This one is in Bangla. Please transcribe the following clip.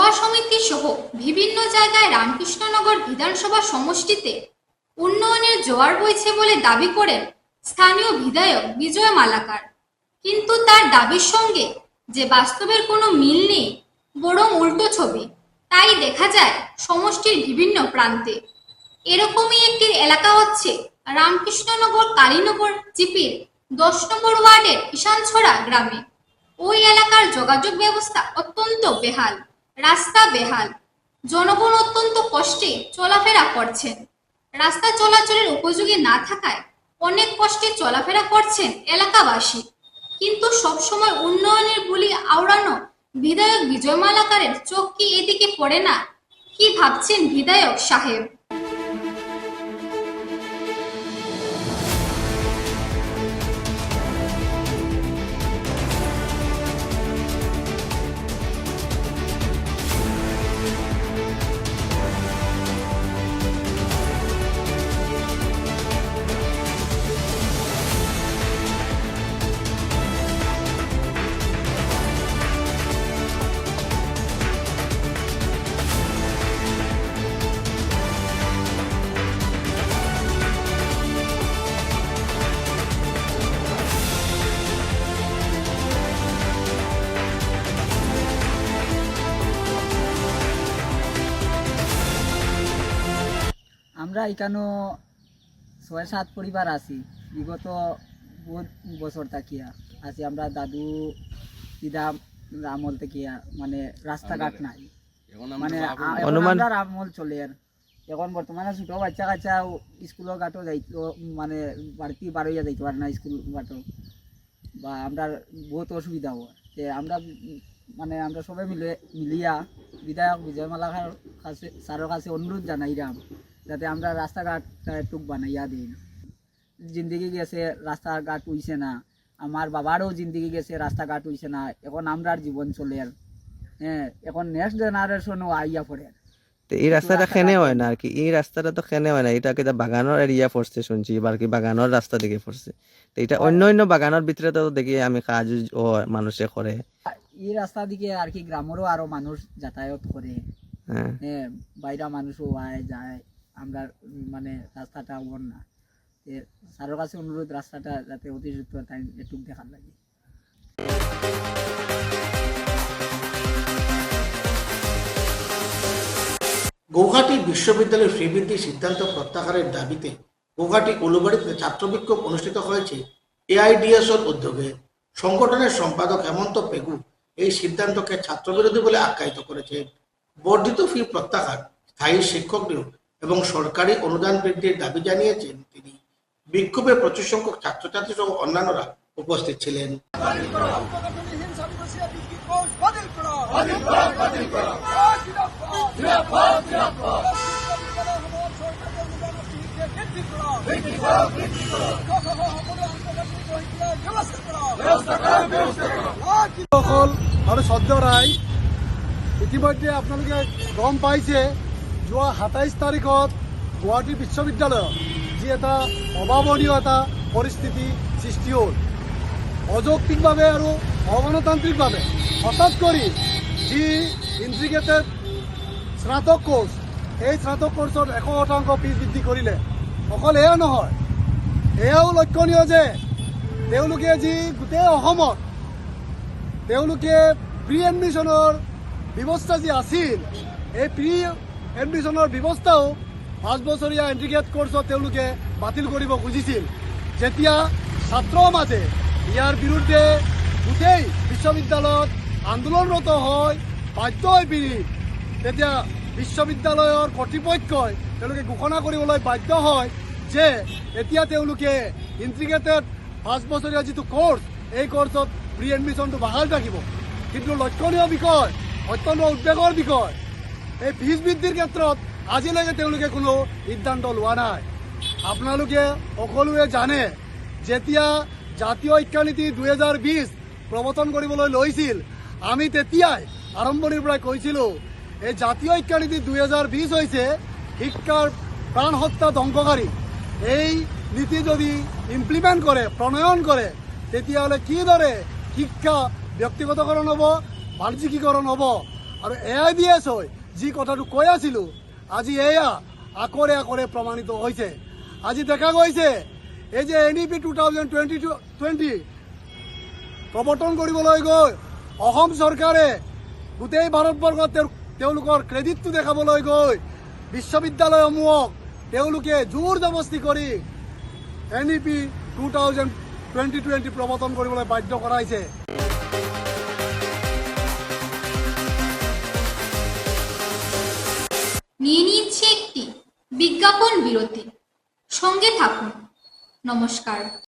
সভা সমিতি সহ বিভিন্ন জায়গায় রামকৃষ্ণনগর বিধানসভা সমষ্টিতে উন্নয়নের জোয়ার বইছে বলে দাবি করেন স্থানীয় বিধায়ক বিজয় মালাকার। কিন্তু তার দাবির সঙ্গে যে বাস্তবের কোনো মিল নেই, বরং উল্টো ছবি, তাই দেখা যায় সমষ্টির বিভিন্ন প্রান্তে। এরকমই একটি এলাকা হচ্ছে রামকৃষ্ণনগর কালীনগর জিপির 10 নম্বর ওয়ার্ডের ঈশানছড়া গ্রামে। ওই এলাকার যোগাযোগ ব্যবস্থা অত্যন্ত বেহাল, রাস্তা বেহাল, জনগণ অত্যন্ত কষ্টে চলাফেরা করছেন। রাস্তা চলাচলের উপযোগী না থাকায় অনেক কষ্টে চলাফেরা করছেন এলাকাবাসী। কিন্তু সবসময় উন্নয়নের বুলি আওড়ানো বিধায়ক বিজয় মালাকারের চোখ কি এদিকে পড়ে না? কি ভাবছেন বিধায়ক সাহেব? আমরা এখানে 6-7 পরিবার আছি। বিগত বহুত বছর থাকিয়া আছি আমরা, দাদু দিদা আমল থেকে মানে রাস্তাঘাট নাই, মানে আমরা আমল চলে। আর এখন বর্তমানে ছোট বাচ্চা কাচ্চা স্কুলের ঘাটও যাইতো, মানে বাড়তি বারোইয়া যাইতে পারে না স্কুল ঘাটও, বা আমরা বহুত অসুবিধা হয়। আমরা মানে আমরা সবাই মিলিয়া বিধায়ক বিজয় মালাকার কাছে স্যারের কাছে অনুরোধ জানাইলাম যাতে আমরা রাস্তাঘাটটা একটু বানাইয়া দিন। জিন্দগি গেছে, রাস্তাঘাট হইছে না, আমার বাবারও জিন্দগি গেছে, রাস্তাঘাট হইছে না, এখন আমরার জীবন চলে। হ্যাঁ, এখন নেক্সট জেনারেশনও আইয়া পড়ে। এই রাস্তাটা খেনে হয় না আর কি, এই রাস্তাটা তো খেনে হয় না, এটা কিন্তু বাগানের এরিয়া পড়ছে শুনছি, এবার কি বাগানের রাস্তা দিকে পড়ছে। তো এটা অন্য অন্য বাগানের ভিতরে তো দেখি আমি কাজ ও মানুষে করে, এই রাস্তা দিকে আর কি গ্রামেরও আরো মানুষ যাতায়াত করে। হ্যাঁ, বাইরা মানুষও আয় যায়, আমরা মানে রাস্তাটা ওর না। স্যারের কাছে অনুরোধ রাস্তাটা যাতে অতি দ্রুত তাই একটু দেখার লাগে। গৌহাটি বিশ্ববিদ্যালয়ের ফি বৃদ্ধির সিদ্ধান্ত প্রত্যাহারের দাবিতে গৌহাটি উলুবাড়িতে ছাত্র বিক্ষোভ অনুষ্ঠিত হয়েছে এআইডিএসওর উদ্যোগে। সংগঠনের সম্পাদক হেমন্ত পেগু এই সিদ্ধান্তকে ছাত্রবিরোধী বলে আখ্যায়িত করেছে। বর্ধিত ফি প্রত্যাহার, স্থায়ী শিক্ষক নিয়োগ এবং সরকারি অনুদান বৃদ্ধির দাবি জানিয়েছেন তিনি। বিক্ষোভে প্রচুর সংখ্যক ছাত্রছাত্রী সহ অন্যান্যরা উপস্থিত ছিলেন। সদ্য রায় ইতিমধ্যে আপোনালোকে গম পাইছে, যোৱা 27 তাৰিখত গুৱাহাটী বিশ্ববিদ্যালয়ত যি এটা অভাৱনীয় এটা পৰিস্থিতি সৃষ্টি হ'ল। অযৌক্তিকভাৱে আৰু অগণতান্ত্ৰিকভাৱে হঠাৎ কৰি যি ইণ্টিগ্ৰেটেড স্নাতক কোৰ্চ, এই স্নাতক কোৰ্চত 100% ফিজ বৃদ্ধি কৰিলে। অকল এয়া নহয়, এয়াও লক্ষণীয় যে তেওঁলোকে যি গোটেই অসমত তেওঁলোকে প্ৰি এডমিশ্যনৰ ব্যৱস্থা যি আছিল, এই প্ৰি এডমিশ্যনৰ ব্যৱস্থাও 5 বছৰীয়া ইণ্টিগ্ৰেটেড কোৰ্চত তেওঁলোকে বাতিল কৰিব খুজিছিল। যেতিয়া ছাত্ৰৰ মাজে ইয়াৰ বিৰুদ্ধে গোটেই বিশ্ববিদ্যালয়ত আন্দোলনৰত হয়, বাধ্য হৈ পিনি তেতিয়া বিশ্ববিদ্যালয়ৰ কৰ্তৃপক্ষই তেওঁলোকে ঘোষণা কৰিবলৈ বাধ্য হয় যে এতিয়া তেওঁলোকে ইণ্টিগ্ৰেটেড 5 বছৰীয়া যিটো কোৰ্চ, এই কোৰ্চত প্ৰি এডমিশ্যনটো বাহাল থাকিব। কিন্তু লক্ষণীয় বিষয়, অত্যন্ত উদ্বেগৰ বিষয়, এই ফিজ বৃদ্ধিৰ ক্ষেত্ৰত আজিলৈকে তেওঁলোকে কোনো সিদ্ধান্ত লোৱা নাই। আপোনালোকে সকলোৱে জানে, যেতিয়া জাতীয় শিক্ষানীতি 2020 প্ৰৱৰ্তন কৰিবলৈ লৈছিল, আমি তেতিয়াই আৰম্ভণিৰ পৰাই কৈছিলোঁ এই জাতীয় শিক্ষানীতি 2020 হৈছে শিক্ষাৰ প্ৰাণ হত্যা ধ্বংসকাৰী। এই নীতি যদি ইমপ্লিমেণ্ট কৰে, প্ৰণয়ন কৰে, তেতিয়াহ'লে কিদৰে শিক্ষা ব্যক্তিগতকৰণ হ'ব, বাণিজ্যিকীকৰণ হ'ব আৰু AIDS হয় যি কথাটো কৈ আছিলোঁ আজি এয়া আকৰে প্ৰমাণিত হৈছে। আজি দেখা গৈছে এই যে NEP 2020 প্ৰৱৰ্তন কৰিবলৈ গৈ অসম চৰকাৰে গোটেই ভাৰতবৰ্ষত তেওঁলোকৰ ক্ৰেডিটটো দেখাবলৈ গৈ বিশ্ববিদ্যালয়সমূহক তেওঁলোকে জোৰ জবস্তি কৰি NEP 2020 প্ৰৱৰ্তন কৰিবলৈ বাধ্য কৰাইছে। নিয়ে নিচ্ছে একটি বিজ্ঞাপন বিরতি, সঙ্গে থাকুন। নমস্কার।